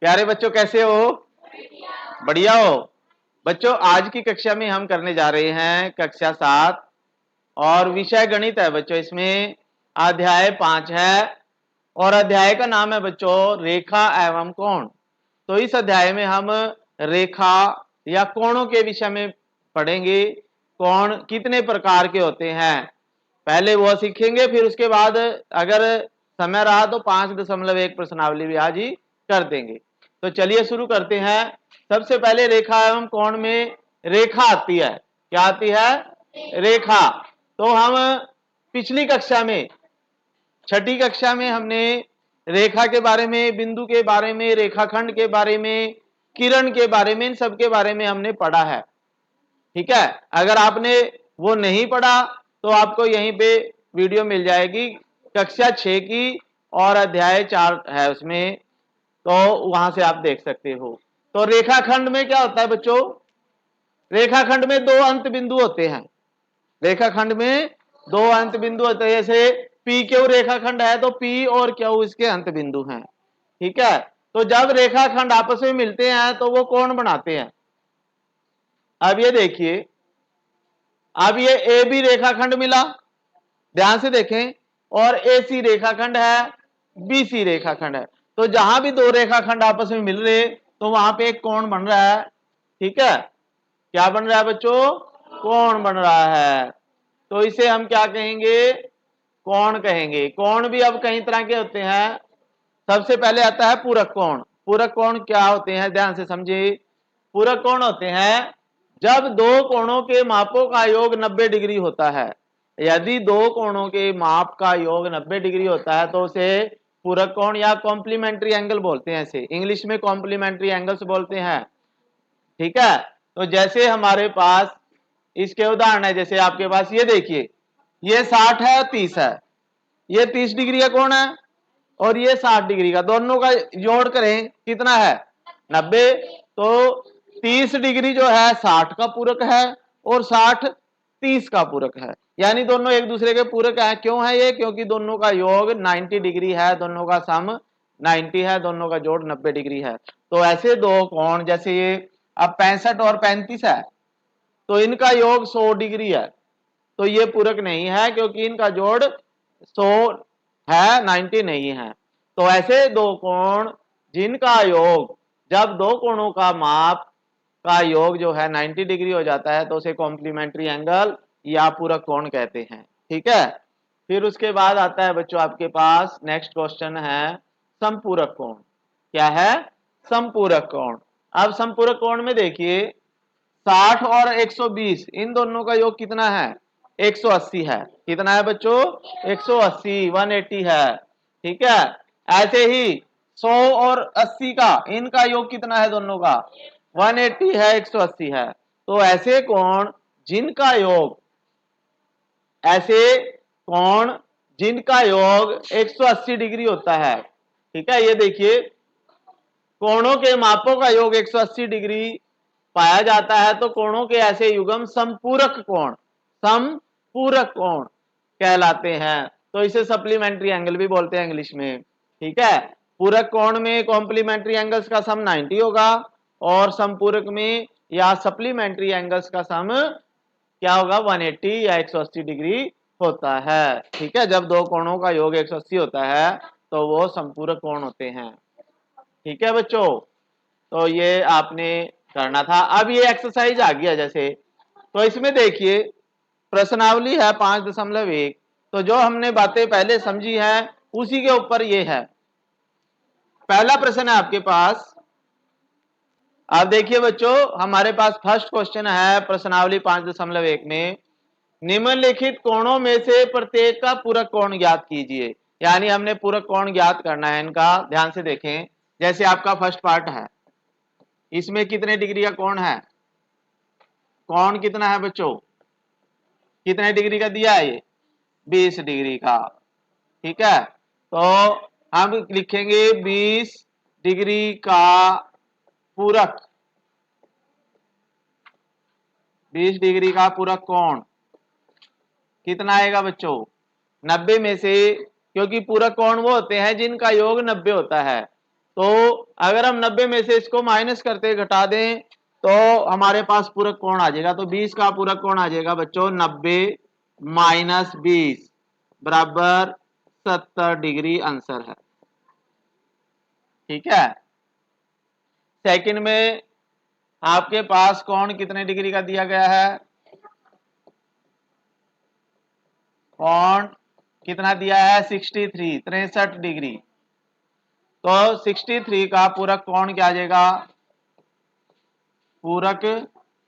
प्यारे बच्चों कैसे हो? बढ़िया हो? बच्चों आज की कक्षा में हम करने जा रहे हैं कक्षा 7 और विषय गणित है बच्चों। इसमें अध्याय 5 है और अध्याय का नाम है बच्चों रेखा एवं कोण। तो इस अध्याय में हम रेखा या कोणों के विषय में पढ़ेंगे। कोण कितने प्रकार के होते हैं पहले वो सीखेंगे, फिर उसके बाद अगर समय रहा तो 5.1 प्रश्नावली भी आज ही कर देंगे। तो चलिए शुरू करते हैं। सबसे पहले रेखा एवं कोण में रेखा आती है। क्या आती है? रेखा। तो हम पिछली कक्षा में, छठी कक्षा में हमने रेखा के बारे में, बिंदु के बारे में, रेखाखंड के बारे में, किरण के बारे में, इन सब के बारे में हमने पढ़ा है। ठीक है, अगर आपने वो नहीं पढ़ा तो आपको यहीं पे वीडियो मिल जाएगी कक्षा 6 की और अध्याय 4 है उसमें, तो वहां से आप देख सकते हो। तो रेखाखंड में क्या होता है बच्चों? रेखाखंड में दो अंत बिंदु होते हैं। रेखाखंड में दो अंत बिंदु होते हैं। जैसे पी क्यू रेखाखंड है तो पी और क्यू इसके अंत बिंदु हैं। ठीक है, तो जब रेखाखंड आपस में मिलते हैं तो वो कोण बनाते हैं। अब ये देखिए, अब ये ए बी रेखाखंड मिला, ध्यान से देखें, और ए सी रेखाखंड है, बी सी रेखाखंड है। तो जहां भी दो रेखाखंड आपस में मिल रहे तो वहां पे एक कोण बन रहा है। ठीक है, क्या बन रहा है बच्चों? कोण बन रहा है। तो इसे हम क्या कहेंगे? कोण कहेंगे। कोण भी अब कई तरह के होते हैं। सबसे पहले आता है पूरक कोण। पूरक कोण क्या होते हैं, ध्यान से समझिए। पूरक कोण होते हैं जब दो कोणों के मापों का योग 90 डिग्री होता है। यदि दो कोणों के माप का योग 90 डिग्री होता है तो उसे पूरक कोण या कॉम्प्लीमेंट्री एंगल बोलते हैं। इसे इंग्लिश में कॉम्प्लीमेंट्री एंगल्स बोलते हैं। ठीक है, तो जैसे हमारे पास इसके उदाहरण है, जैसे आपके पास ये देखिए, ये 60 है, 30 है, ये 30 डिग्री का कोण है और ये 60 डिग्री का, दोनों का जोड़ करें कितना है? 90। तो 30 डिग्री जो है 60 का पूरक है और 60 30 का पूरक है, यानी दोनों एक दूसरे के पूरक है। क्यों है ये? क्योंकि दोनों का योग 90 डिग्री है, दोनों का सम 90 है, दोनों का जोड़ 90 डिग्री है। तो ऐसे दो कोण, जैसे ये अब 65 और 35 है तो इनका योग 100 डिग्री है, तो ये पूरक नहीं है क्योंकि इनका जोड़ 100 है, 90 नहीं है। तो ऐसे दो कोण जिनका योग, जब दो कोणों का माप का योग जो है 90 डिग्री हो जाता है तो उसे कॉम्प्लीमेंट्री एंगल या पूरक कोण कहते हैं। ठीक है, फिर उसके बाद आता है बच्चों आपके पास नेक्स्ट क्वेश्चन है समपूरक कोण। क्या है? समपूरक कोण। अब समपूरक कोण में देखिए, 60 और 120 इन दोनों का योग कितना है? 180 है। कितना है बच्चों? 180, 180 है। ठीक है, ऐसे ही 100 और 80 का, इनका योग कितना है दोनों का? 180 है, 180 है। तो ऐसे कोण जिनका योग, ऐसे कोण जिनका योग 180 डिग्री होता है। ठीक है, ये देखिए, कोणों के मापों का योग 180 डिग्री पाया जाता है तो कोणों के ऐसे युग्म समपूरक कोण, समपूरक कोण कहलाते हैं। तो इसे सप्लीमेंट्री एंगल भी बोलते हैं इंग्लिश में। ठीक है, पूरक कोण में कॉम्प्लीमेंट्री एंगल्स का सम 90 होगा और समपूरक में या सप्लीमेंट्री एंगल्स का सम क्या होगा? 180 या 180 डिग्री होता है। ठीक है, जब दो कोणों का योग 180 होता है तो वो समपूरक कोण होते हैं। ठीक है बच्चों, तो ये आपने करना था। अब ये एक्सरसाइज आ गया जैसे, तो इसमें देखिए प्रश्नावली है 5.1। तो जो हमने बातें पहले समझी है उसी के ऊपर ये है। पहला प्रश्न है आपके पास। अब देखिए बच्चों, हमारे पास फर्स्ट क्वेश्चन है प्रश्नावली 5.1 में, निम्नलिखित कोणों में से प्रत्येक का पूरक कोण ज्ञात कीजिए। यानी हमने पूरक कोण ज्ञात करना है इनका। ध्यान से देखें, जैसे आपका फर्स्ट पार्ट है, इसमें कितने डिग्री का कोण है? कोण कितना है बच्चों? कितने डिग्री का दिया है ये? 20 डिग्री का। ठीक है, तो हम लिखेंगे 20 डिग्री का पूरक, 20 डिग्री का पूरक कोण कितना आएगा बच्चों? 90 में से, क्योंकि पूरक कोण वो होते हैं जिनका योग 90 होता है। तो अगर हम 90 में से इसको माइनस करते घटा दें तो हमारे पास पूरक कोण आ जाएगा। तो 20 का पूरक कोण आ जाएगा बच्चों 90 माइनस 20 बराबर 70 डिग्री आंसर है। ठीक है। सेकंड में आपके पास कोण कितने डिग्री का दिया गया है? कोण कितना दिया है? 63 डिग्री। तो 63 का पूरक कोण क्या आ जाएगा? पूरक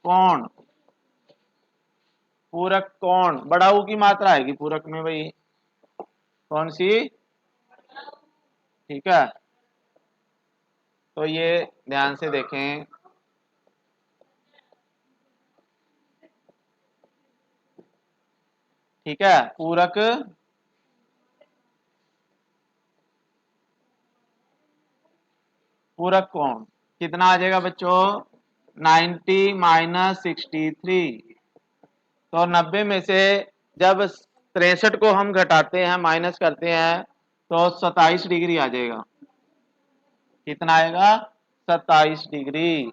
कोण, पूरक कोण बड़ा ऊ की मात्रा आएगी पूरक में भाई, कौन सी? ठीक है, तो ये ध्यान से देखें। ठीक है, पूरक पूरक कोण कितना आ जाएगा बच्चों? 90 माइनस 63। तो 90 में से जब 63 को हम घटाते हैं, माइनस करते हैं, तो 27 डिग्री आ जाएगा। कितना आएगा? 27 डिग्री।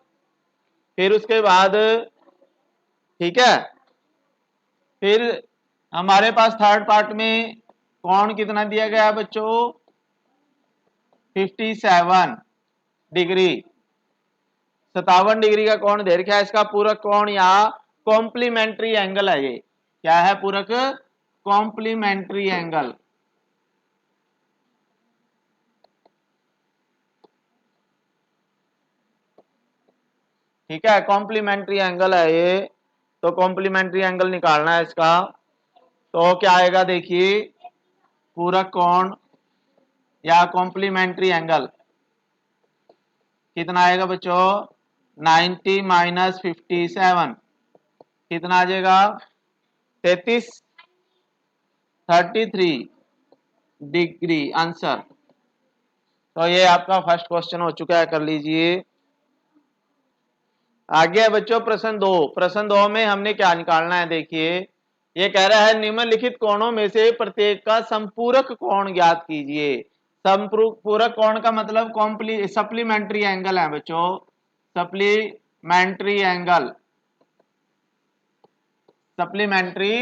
फिर उसके बाद ठीक है, फिर हमारे पास थर्ड पार्ट में कोण कितना दिया गया है बच्चों? 57 डिग्री। 57 डिग्री का कोण दे रखा है, इसका पूरक कोण या कॉम्प्लीमेंट्री एंगल है। ये क्या है? पूरक कॉम्प्लीमेंट्री एंगल। ठीक है, कॉम्प्लीमेंट्री एंगल है ये। तो कॉम्प्लीमेंट्री एंगल निकालना है इसका। तो क्या आएगा देखिए, पूरक कोण या कॉम्प्लीमेंट्री एंगल कितना आएगा बच्चों? 90 माइनस 57 कितना आ जाएगा? 33 डिग्री आंसर। तो ये आपका फर्स्ट क्वेश्चन हो चुका है, कर लीजिए। आगे है बच्चों प्रश्न 2। प्रश्न 2 में हमने क्या निकालना है देखिए, ये कह रहा है निम्नलिखित कोणों में से प्रत्येक का संपूरक कोण ज्ञात कीजिए। संपूरक कोण का मतलब सप्लीमेंट्री एंगल है बच्चों, सप्लीमेंट्री एंगल, सप्लीमेंट्री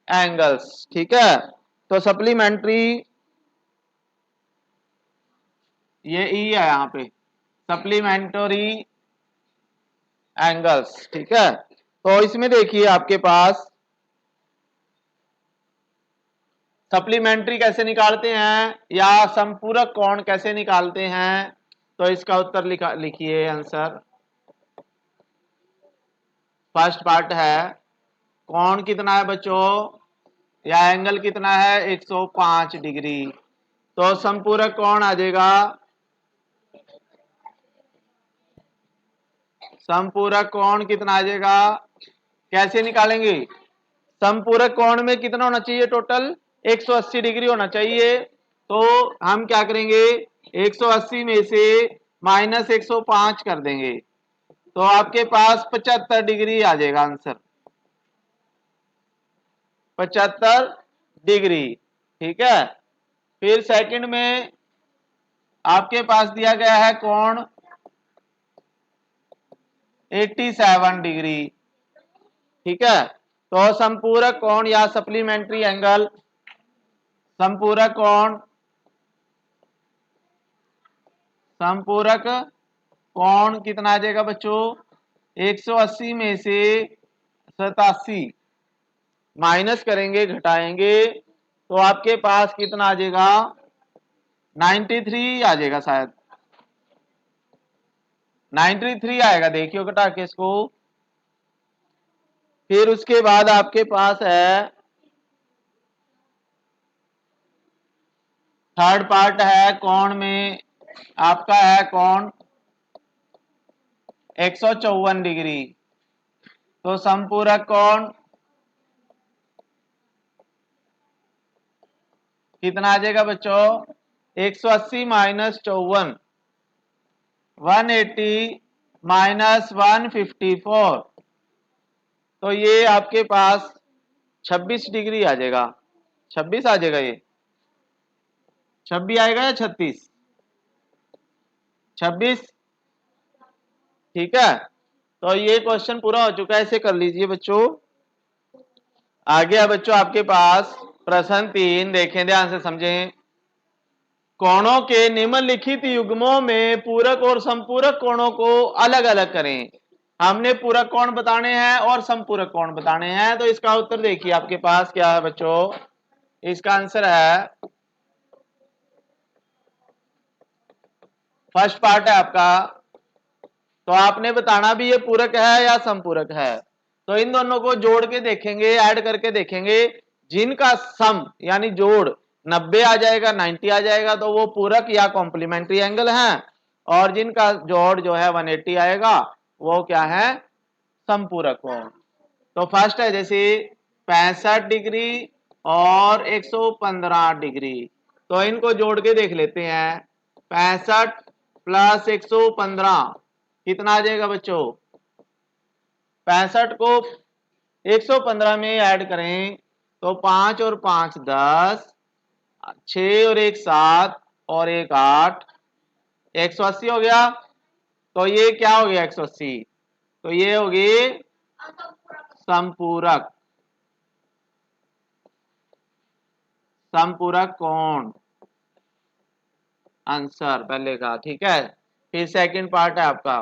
एंगल्स। ठीक है, तो सप्लीमेंट्री ये ई है यहाँ पे, सप्लीमेंटरी एंगल्स। ठीक है, तो इसमें देखिए आपके पास सप्लीमेंट्री कैसे निकालते हैं या संपूरक कोण कैसे निकालते हैं, तो इसका उत्तर लिखिए आंसर। फर्स्ट पार्ट है कोण कितना है बच्चों या एंगल कितना है? 105 डिग्री। तो संपूरक कोण आ जाएगा, संपूरक कोण कितना आ जाएगा? कैसे निकालेंगे? संपूरक कोण में कितना होना चाहिए? टोटल 180 डिग्री होना चाहिए। तो हम क्या करेंगे, 180 में से माइनस 105 कर देंगे, तो आपके पास 75 डिग्री आ जाएगा आंसर, 75 डिग्री। ठीक है, फिर सेकंड में आपके पास दिया गया है कोण 87 डिग्री। ठीक है, तो संपूरक कोण या सप्लीमेंट्री एंगल, संपूरक कोण, संपूरक कोण कितना आ जाएगा बच्चों? 180 में से 87 माइनस करेंगे, घटाएंगे, तो आपके पास कितना आ जाएगा? 93 आ जाएगा, शायद 93 आएगा, देखियो घटा के इसको। फिर उसके बाद आपके पास है थर्ड पार्ट है कोण में, आपका है कोण 154 डिग्री। तो संपूरक कोण कितना आ जाएगा बच्चों? 180 माइनस 54, 180 माइनस 154, तो ये आपके पास 26 डिग्री आ जाएगा। 26 आ जाएगा, ये 26 आएगा या 36? 26, ठीक है। तो ये क्वेश्चन पूरा हो चुका है, इसे कर लीजिए बच्चों। आगे है बच्चों आपके पास प्रश्न 3, देखें ध्यान से समझें। कोणों के निम्नलिखित युग्मों में पूरक और संपूरक कोणों को अलग अलग करें। हमने पूरक कोण बताने हैं और संपूरक कोण बताने हैं, तो इसका उत्तर देखिए आपके पास क्या है बच्चों। इसका आंसर है, फर्स्ट पार्ट है आपका, तो आपने बताना भी ये पूरक है या संपूरक है। तो इन दोनों को जोड़ के देखेंगे, ऐड करके देखेंगे, जिनका सम यानी जोड़ 90 आ जाएगा, 90 आ जाएगा, तो वो पूरक या कॉम्प्लीमेंट्री एंगल है। और जिनका जोड़ जो है 180 आएगा, वो क्या है, संपूरक कोण। तो फर्स्ट है जैसे 65 डिग्री और 115 डिग्री, तो इनको जोड़ के देख लेते हैं। 65 प्लस 115 कितना आ जाएगा बच्चों। 65 को 115 में ऐड करें तो 5 और 5 10, 6 और 1 7 और 1 8, 180 हो गया। तो ये क्या हो गया 180, तो ये होगी संपूरक, संपूरक कोण, आंसर पहले का, ठीक है। फिर सेकंड पार्ट है आपका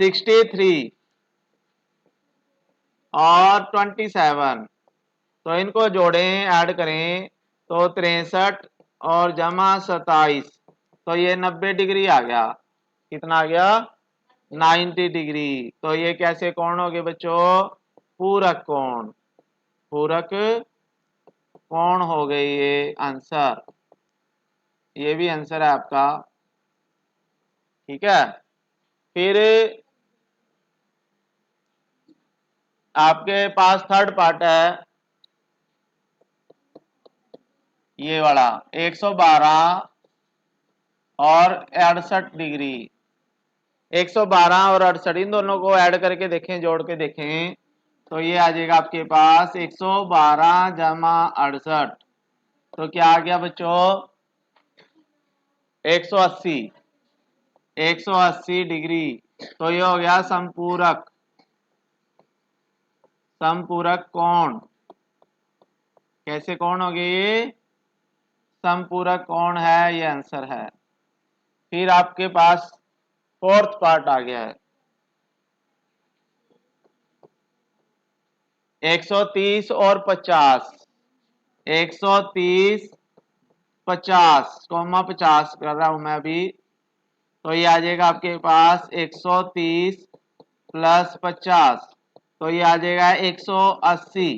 63 और 27, तो इनको जोड़ें, ऐड करें तो 63 और जमा 27, तो ये 90 डिग्री आ गया। कितना आ गया, 90 डिग्री। तो ये कैसे कोण हो गए बच्चों, पूरक कोण, पूरक कोण हो गए ये आंसर। ये भी आंसर है आपका, ठीक है। फिर आपके पास थर्ड पार्ट है ये वाला 112 और 68 डिग्री। 112 और 68 इन दोनों को ऐड करके देखें, जोड़ के देखें, तो ये आ जाएगा आपके पास 112 जमा 68, तो क्या आ गया बच्चों 180, 180 डिग्री। तो ये हो गया संपूरक, संपूरक कोण। कैसे कोण हो गए ये, संपूरक कोण है, ये आंसर है। फिर आपके पास फोर्थ पार्ट आ गया है 130 और 50, 130 50 कोमा 50 कर रहा हूं मैं अभी, तो ये आ जाएगा आपके पास 130 प्लस 50, तो ये आ जाएगा 180।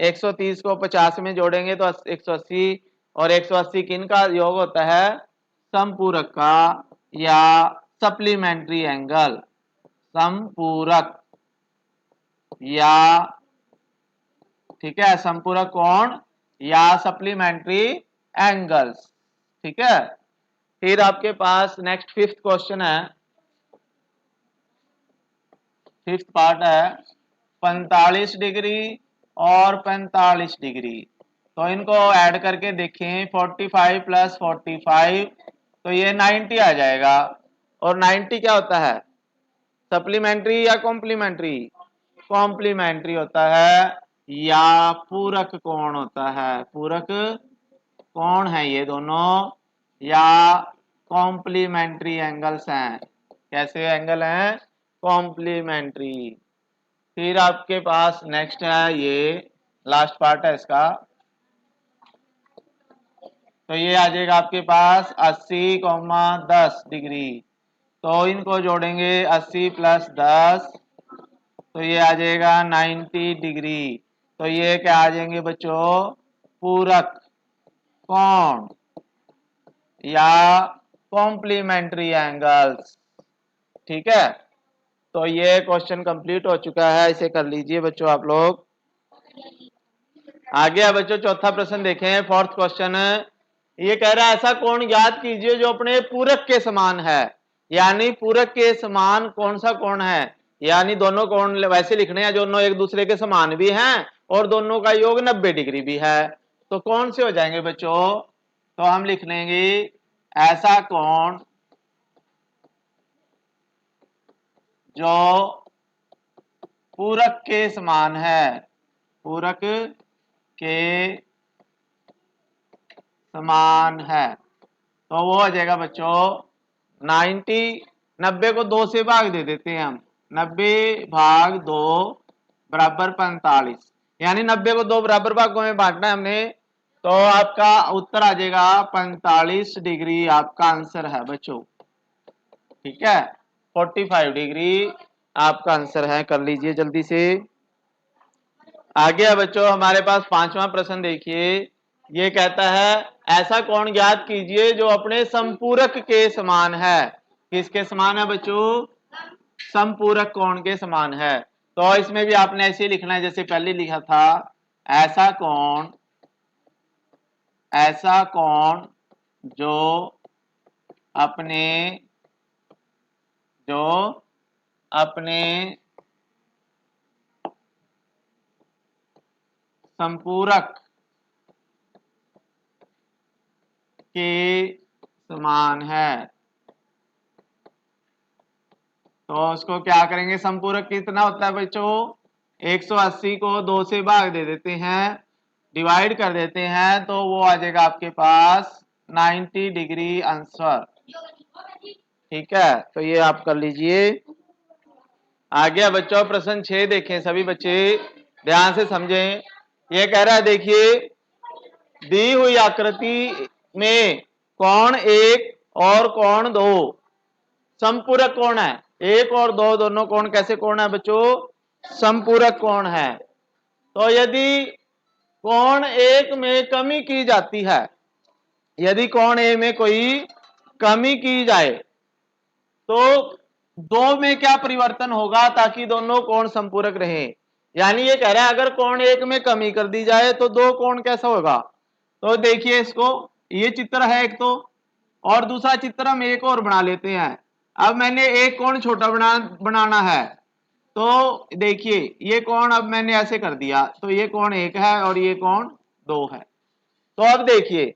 130 को 50 में जोड़ेंगे तो 180, और 180 किन का योग होता है, संपूरक का या सप्लीमेंट्री एंगल, संपूरक या, ठीक है, संपूरक कोण या सप्लीमेंट्री एंगल्स, ठीक है। फिर आपके पास नेक्स्ट फिफ्थ क्वेश्चन है, फिफ्थ पार्ट है 45 डिग्री और 45 डिग्री, तो इनको ऐड करके देखें 45 प्लस 45, तो ये 90 आ जाएगा। और 90 क्या होता है, सप्लीमेंट्री या कॉम्प्लीमेंट्री, कॉम्प्लीमेंट्री होता है या पूरक कोण होता है, पूरक कोण है ये दोनों, या कॉम्प्लीमेंट्री एंगल्स हैं। कैसे एंगल हैं, कॉम्प्लीमेंट्री। फिर आपके पास नेक्स्ट है ये लास्ट पार्ट है इसका, तो ये आ जाएगा आपके पास 80, 10 डिग्री, तो इनको जोड़ेंगे 80 प्लस 10, तो ये आ जाएगा 90 डिग्री। तो ये क्या आ जाएंगे बच्चों, पूरक कोण या कॉम्प्लीमेंट्री एंगल्स, ठीक है। तो ये क्वेश्चन कंप्लीट हो चुका है, इसे कर लीजिए बच्चों आप लोग। आगे है बच्चों चौथा प्रश्न देखें, फोर्थ क्वेश्चन। ये कह रहा है ऐसा कोण ज्ञात कीजिए जो अपने पूरक के समान है, यानी पूरक के समान कौन सा कोण है, यानी दोनों कोण वैसे लिखने हैं दोनों एक दूसरे के समान भी हैं और दोनों का योग 90 डिग्री भी है। तो कौन से हो जाएंगे बच्चों, तो हम लिख लेंगे ऐसा कोण जो पूरक के समान है, पूरक के समान है। तो वो आ जाएगा बच्चों 90, 90 को 2 से भाग दे देते हैं हम, 90/2 बराबर 45, यानी 90 को 2 बराबर भागों में बांटना है हमने, तो आपका उत्तर आ जाएगा 45 डिग्री, आपका आंसर है बच्चों। ठीक है, 45 डिग्री आपका आंसर है। कर लीजिए जल्दी से। आगे है बच्चों हमारे पास 5वां प्रश्न देखिए। ये कहता है ऐसा कोण ज्ञात कीजिए जो अपने संपूरक के समान है। किसके समान है बच्चों? संपूरक कोण के समान है। तो इसमें भी आपने ऐसे ही लिखना है जैसे पहले लिखा था, ऐसा कोण जो अपने संपूरक के समान है। तो उसको क्या करेंगे, संपूरक कितना होता है बच्चों? 180 को 2 से भाग दे देते हैं, डिवाइड कर देते हैं, तो वो आ जाएगा आपके पास 90 डिग्री आंसर। ठीक है, तो ये आप कर लीजिए। आगे बच्चों प्रश्न 6 देखें, सभी बच्चे ध्यान से समझें। ये कह रहा है देखिए, दी हुई आकृति में कोण 1 और कोण 2 संपूरक कोण है। 1 और 2 दोनों कोण कैसे कोण है बच्चों? संपूरक कोण है। तो यदि कोण 1 में कमी की जाती है, यदि कोण ए में कोई कमी की जाए तो 2 में क्या परिवर्तन होगा ताकि दोनों कोण संपूरक रहे? यानी ये कह रहा है अगर कोण 1 में कमी कर दी जाए तो 2 कोण कैसा होगा? तो देखिए इसको, ये चित्र है एक तो, और दूसरा चित्र हम एक और बना लेते हैं। अब मैंने एक कोण छोटा बनाना है, तो देखिए ये कोण अब मैंने ऐसे कर दिया, तो ये कोण 1 है और ये कोण 2 है। तो अब देखिए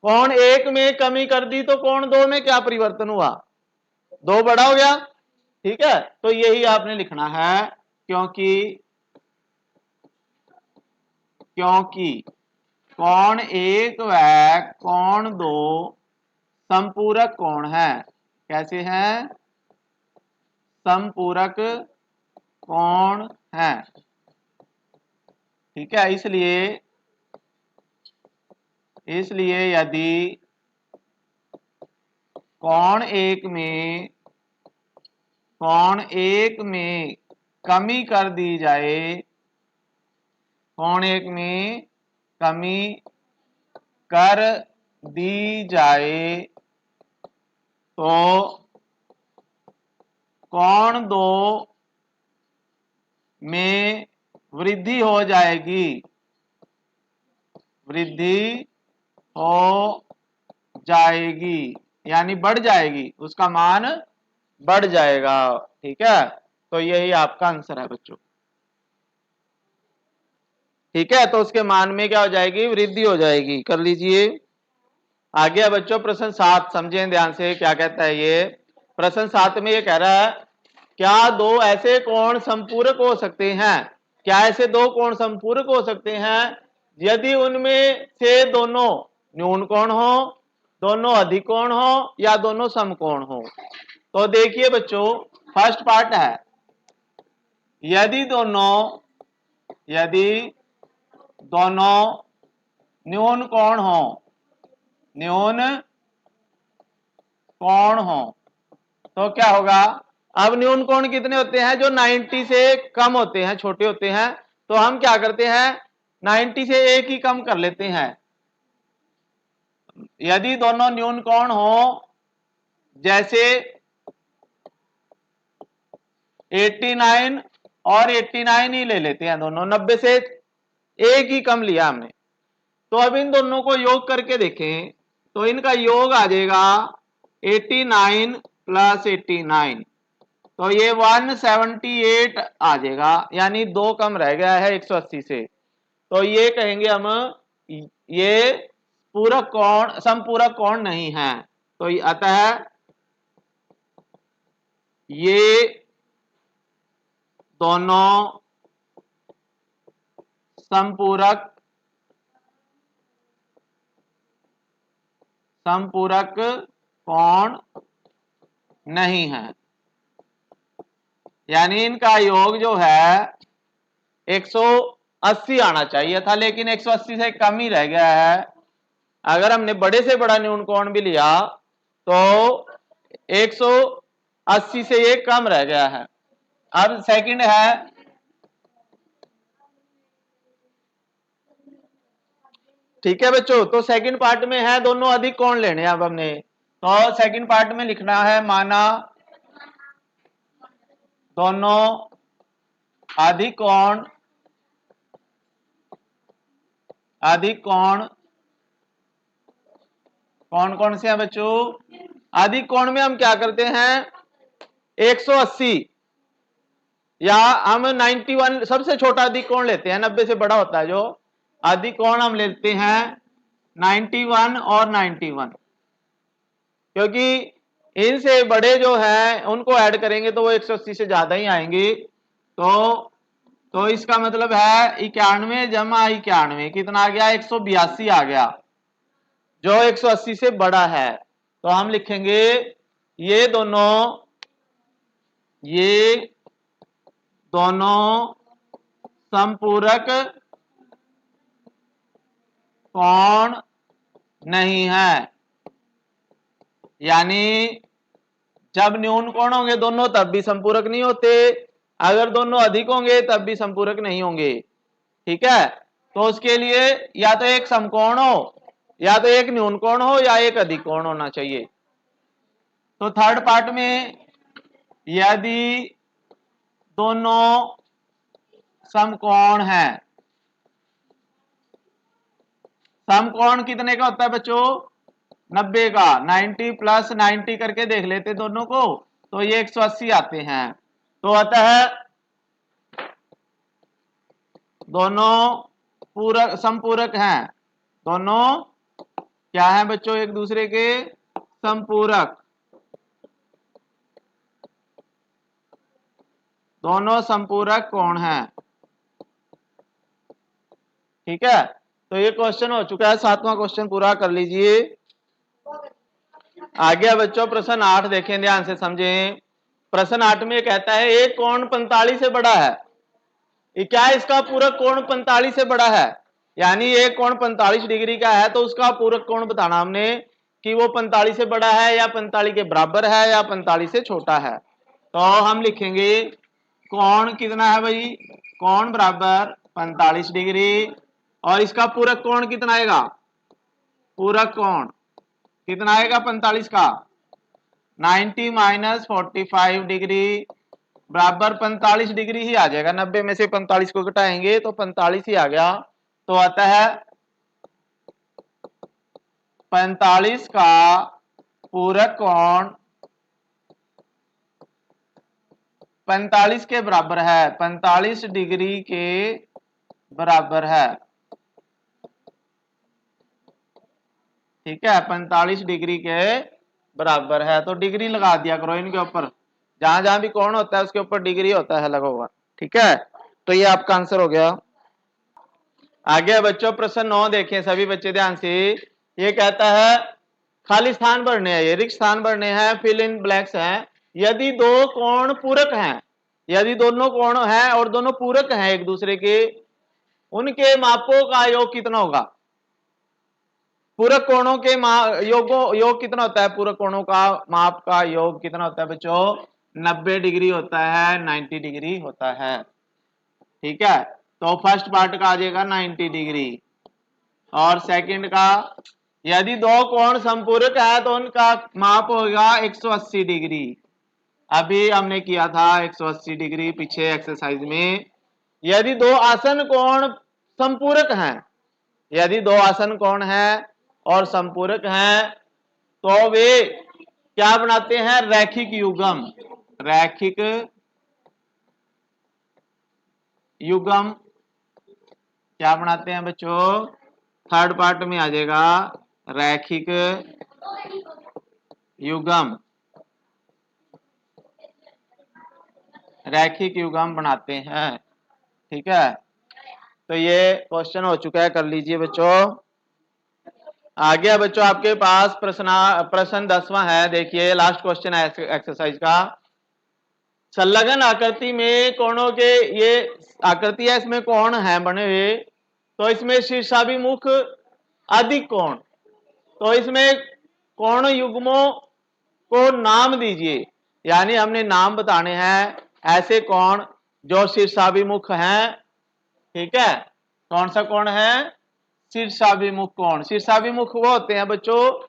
कोण 1 में कमी कर दी तो कोण 2 में क्या परिवर्तन हुआ? 2 बड़ा हो गया। ठीक है, तो यही आपने लिखना है, क्योंकि कोण 1 व कोण 2 संपूरक कोण है। कैसे हैं? संपूरक कोण है। ठीक है, इसलिए यदि कोण 1 में कमी कर दी जाए, कोण 1 में कमी कर दी जाए तो कोण 2 में वृद्धि हो जाएगी, यानी बढ़ जाएगी, उसका मान बढ़ जाएगा। ठीक है, तो यही आपका आंसर है बच्चों। ठीक है, तो उसके मान में क्या हो जाएगी? वृद्धि हो जाएगी। कर लीजिए। आगे है बच्चों प्रश्न 7, समझें ध्यान से क्या कहता है ये। प्रश्न 7 में ये कह रहा है क्या 2 ऐसे कोण संपूरक हो सकते हैं? क्या ऐसे 2 कोण संपूरक हो सकते हैं यदि उनमें से दोनों न्यून कोण हो, दोनों अधिक कोण हो या दोनों समकोण हो? तो देखिए बच्चों, फर्स्ट पार्ट है, यदि दोनों न्यून कोण हो तो क्या होगा? अब न्यून कोण कितने होते हैं? जो 90 से कम होते हैं, छोटे होते हैं, तो हम क्या करते हैं 90 से एक ही कम कर लेते हैं। यदि दोनों न्यून कोण हो, जैसे 89 और 89 ही ले लेते हैं, दोनों 90 से एक ही कम लिया हमने, तो अब इन दोनों को योग करके देखें तो इनका योग आ जाएगा 89 + 89, तो ये 178 आ जाएगा, यानी 2 कम रह गया है 180 से। तो ये कहेंगे हम ये पूरक कोण, संपूरक कोण नहीं है। तो अतः ये दोनों संपूरक कोण नहीं है। यानी इनका योग जो है 180 आना चाहिए था, लेकिन 180 से कम ही रह गया है। अगर हमने बड़े से बड़ा न्यून कोण भी लिया तो 180 से ये कम रह गया है। अब सेकंड है, ठीक है बच्चों, तो सेकंड पार्ट में है दोनों अधिक कोण लेने। अब हमने तो सेकंड पार्ट में लिखना है, माना दोनों अधिक कोण कौन कौन से हैं बच्चों? अधिक कोण में हम क्या करते हैं, 180 या हम 91, सबसे छोटा अधिक कोण लेते हैं, 90 से बड़ा होता है जो अधिक कोण, हम लेते हैं 91 और 91, क्योंकि इनसे बड़े जो हैं उनको ऐड करेंगे तो वो 180 से ज्यादा ही आएंगे। तो इसका मतलब है 91 जमा 91 कितना आ गया, 182 आ गया, जो 180 से बड़ा है। तो हम लिखेंगे ये दोनों संपूरक कोण नहीं है। यानी जब न्यून कोण होंगे दोनों तब भी संपूरक नहीं होते, अगर दोनों अधिक होंगे तब भी संपूरक नहीं होंगे। ठीक है, तो उसके लिए या तो एक समकोण हो, या तो एक न्यून कोण हो, या एक अधिक कोण होना चाहिए। तो थर्ड पार्ट में यदि दोनों समकोण है, समकोण कितने का होता है बच्चों, 90 का, 90 प्लस 90 करके देख लेते दोनों को, तो ये 180 आते हैं। तो अतः दोनों संपूरक हैं, दोनों क्या है बच्चों, एक दूसरे के संपूरक, दोनों संपूरक कोण हैं। ठीक है, तो ये क्वेश्चन हो चुका है, 7वां क्वेश्चन पूरा कर लीजिए। आगे बच्चों प्रश्न 8 देखें, ध्यान से समझें। प्रश्न 8 में कहता है एक कोण 45 से बड़ा है, ये क्या है, इसका पूरक कोण 45 से बड़ा है। यानी एक कोण 45 डिग्री का है तो उसका पूरक कोण बताना हमने कि वो 45 से बड़ा है या 45 के बराबर है या 45 से छोटा है। तो हम लिखेंगे कोण कितना है भाई, कोण बराबर 45 डिग्री, और इसका पूरक कोण कितना आएगा, पूरक कोण कितना आएगा 45 का, 90 माइनस 45 डिग्री बराबर 45 डिग्री ही आ जाएगा। 90 में से 45 को घटाएंगे तो 45 ही आ गया। तो आता है 45 का पूरक कोण 45 के बराबर है, 45 डिग्री के बराबर है। ठीक है, 45 डिग्री के बराबर है। तो डिग्री लगा दिया करो इनके ऊपर, जहां जहां भी कोण होता है उसके ऊपर डिग्री होता है लगा हुआ। ठीक है, तो ये आपका आंसर हो गया। आगे बच्चों प्रश्न 9 देखें सभी बच्चे ध्यान से। ये कहता है खाली स्थान भरने हैं, ये रिक्त स्थान भरने हैं, फिल इन ब्लैक्स हैं। यदि दो कोण पूरक हैं, यदि दोनों कोण हैं और दोनों पूरक हैं एक दूसरे के, उनके मापों का योग कितना होगा। पूरक कोणों के योग कितना होता है, पूरक कोणों का माप का योग कितना होता है बच्चों, 90 डिग्री होता है, 90 डिग्री होता है। ठीक है, तो फर्स्ट पार्ट का आ जाएगा 90 डिग्री, और सेकंड का यदि दो कोण संपूरक है तो उनका माप होगा 180 डिग्री। अभी हमने किया था 180 डिग्री पीछे एक्सरसाइज में। यदि दो आसन कोण संपूरक हैं, यदि दो आसन कोण हैं और संपूरक हैं तो वे क्या बनाते हैं, रैखिक युग्म, रैखिक युग्म क्या बनाते हैं बच्चों, थर्ड पार्ट में आ जाएगा रैखिक युग्म, रैखिक युग्म बनाते हैं। ठीक है, तो ये क्वेश्चन हो चुका है, कर लीजिए बच्चों। आ गया बच्चों आपके पास प्रश्न 10वां है, देखिए लास्ट क्वेश्चन है एक्सरसाइज का। संलग्न आकृति में कोणों के, ये आकृति है, इसमें कोण है बने हुए, तो इसमें शीर्षाभिमुख अधिक कोण, तो इसमें कोण युग्मों को नाम दीजिए। यानी हमने नाम बताने हैं ऐसे कोण जो शीर्षाभिमुख हैं। ठीक है, कौन सा कोण है? शीर्षाभिमुख कोण। शीर्षाभिमुख वो होते हैं बच्चों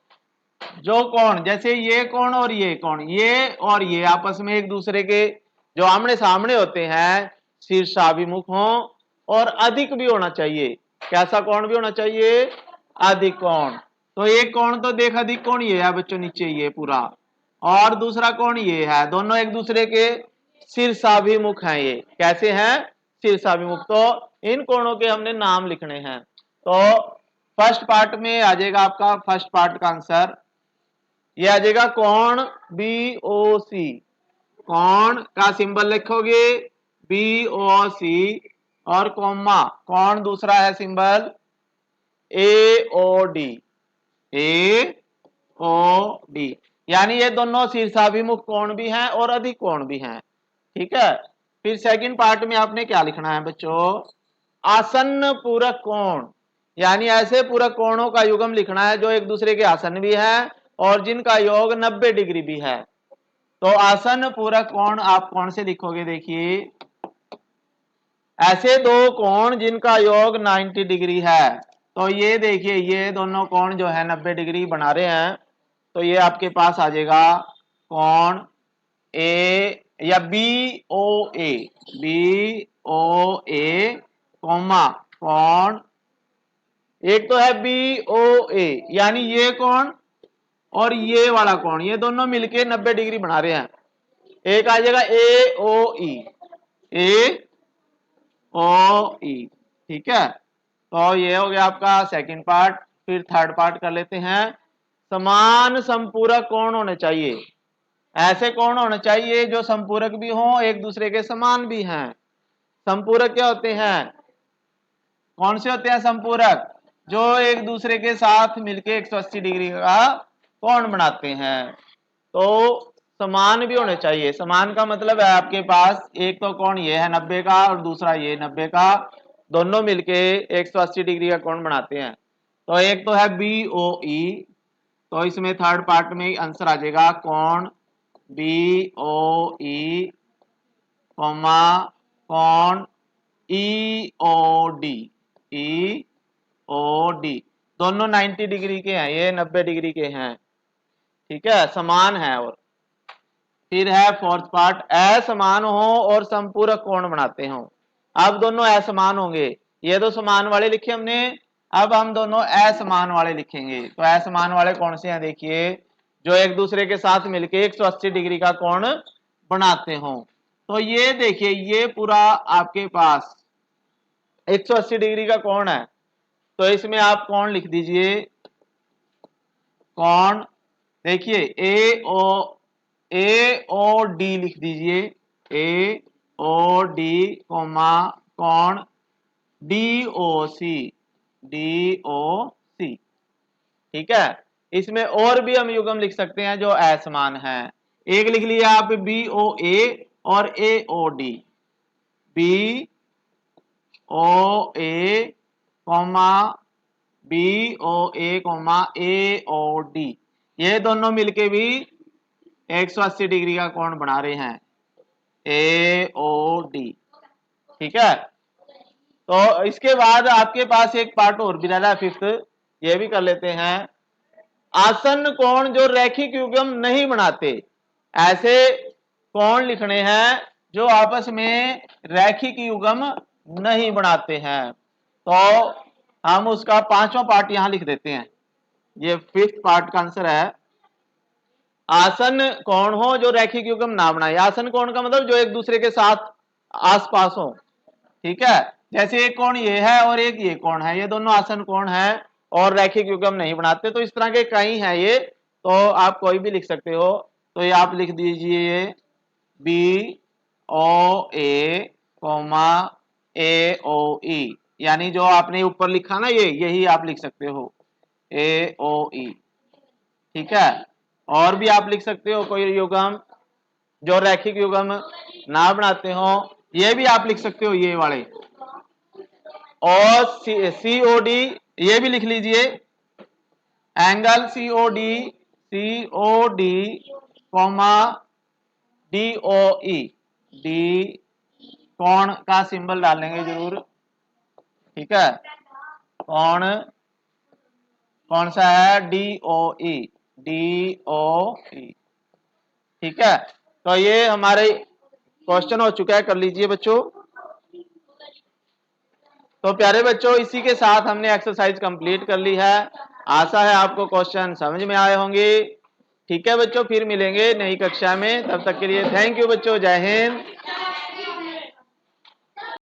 जो कोण, जैसे ये कोण और ये कोण, ये और ये आपस में एक दूसरे के जो आमने सामने होते हैं, शीर्षाभिमुख हो, और अधिक भी होना चाहिए। कैसा कोण भी होना चाहिए? अधिक कोण। तो एक कोण तो देख, अधिक कोण ये है बच्चों, नीचे ये पूरा, और दूसरा कोण ये है, दोनों एक दूसरे के शीर्षाभिमुख हैं। ये कैसे हैं? शीर्षाभिमुख। तो इन कोणों के हमने नाम लिखने हैं। तो फर्स्ट पार्ट में आ जाएगा आपका, फर्स्ट पार्ट का आंसर ये आ जाएगा कोण BOC। कोण का सिंबल लिखोगे BOC, और कोमा, कोण दूसरा है सिंबल AOD। AOD, यानी ये दोनों शीर्षाभिमुख कोण भी हैं और अधिक कोण भी हैं। ठीक है, फिर सेकंड पार्ट में आपने क्या लिखना है बच्चों? आसन्न पूरक कोण, यानी ऐसे पूरक कोणों का युग्म लिखना है जो एक दूसरे के आसन्न भी है और जिनका योग 90 डिग्री भी है। तो आसन्न पूरक कोण आप कौन से लिखोगे? देखिए, ऐसे दो कोण जिनका योग 90 डिग्री है, तो ये देखिए ये दोनों कोण जो है 90 डिग्री बना रहे हैं, तो ये आपके पास आ जाएगा कोण ए या BOA, BOA कोमा कोण, एक तो है BOA, यानी ये कोण और ये वाला कोण, ये दोनों मिलके 90 डिग्री बना रहे हैं। एक आ जाएगा AOE, AOE। ठीक है, तो ये हो गया आपका सेकंड पार्ट। फिर थर्ड पार्ट कर लेते हैं। समान संपूरक कोण होने चाहिए। ऐसे कोण होने चाहिए जो संपूरक भी हों, एक दूसरे के समान भी हैं। संपूरक क्या होते हैं? कौन से होते हैं संपूरक? जो एक दूसरे के साथ मिलके 180 डिग्री का कोण बनाते हैं। तो समान भी होने चाहिए। समान का मतलब है आपके पास एक तो कोण ये है 90 का और दूसरा ये 90 का, दोनों मिलके 180 डिग्री का कोण बनाते हैं। तो एक तो है BOE, तो इसमें थर्ड पार्ट में आंसर आ जाएगा कोण BOE, कोमा कोण EOD, EOD। दोनों 90 डिग्री के हैं, ये 90 डिग्री के हैं। ठीक है, समान है। और फिर है फोर्थ पार्ट, असमान हो और संपूरक कोण बनाते हो। अब दोनों असमान होंगे, ये तो समान वाले लिखे हमने, अब हम दोनों असमान वाले लिखेंगे। तो असमान वाले कौन से हैं? देखिए, जो एक दूसरे के साथ मिलके 180 डिग्री का कोण बनाते हो। तो ये देखिए, ये पूरा आपके पास 180 डिग्री का कोण है, तो इसमें आप कोण लिख दीजिए। कोण देखिए AOD लिख दीजिए, AOD कोमा कोण DOC, DOC। ठीक है, इसमें और भी हम युग्म लिख सकते हैं जो असमान है। एक लिख लिया आप BOA और AOD, BOA comma BOA comma AOD, ये दोनों मिलके भी 180 डिग्री का कोण बना रहे हैं, AOD। ठीक है, तो इसके बाद आपके पास एक पार्ट और भी रहा है, फिफ्थ, ये भी कर लेते हैं। आसन्न कोण जो रैखिक युग्म नहीं बनाते, ऐसे कोण लिखने हैं जो आपस में रैखिक युग्म नहीं बनाते हैं। तो हम उसका पांचवा पार्ट यहां लिख देते हैं। ये फिफ्थ पार्ट का आंसर है, आसन्न कोण हो जो रैखिक युग्म ना बनाए। आसन्न कोण का मतलब जो एक दूसरे के साथ आसपास हो। ठीक है, जैसे एक कोण ये है और एक ये कोण है, ये दोनों आसन्न कोण है और रैखिक युग्म नहीं बनाते। तो इस तरह के कई हैं ये, तो आप कोई भी लिख सकते हो। तो ये आप लिख दीजिए BOA कोमा AOE, यानी जो आपने ऊपर लिखा ना ये यही आप लिख सकते हो AOE। ठीक है, और भी आप लिख सकते हो कोई युग्म जो रैखिक युग्म ना बनाते हो, ये भी आप लिख सकते हो ये वाले। और COD ये भी लिख लीजिए, angle COD comma DOE, D कोण का सिंबल डालेंगे जरूर। ठीक है, कोण कौन सा है, DOE। ठीक है, तो ये हमारे क्वेश्चन हो चुका है, कर लीजिए बच्चों। तो प्यारे बच्चों, इसी के साथ हमने एक्सरसाइज कंप्लीट कर ली है। आशा है आपको क्वेश्चन समझ में आए होंगे। ठीक है बच्चों, फिर मिलेंगे नई कक्षा में, तब तक के लिए थैंक यू बच्चों, जय हिंद।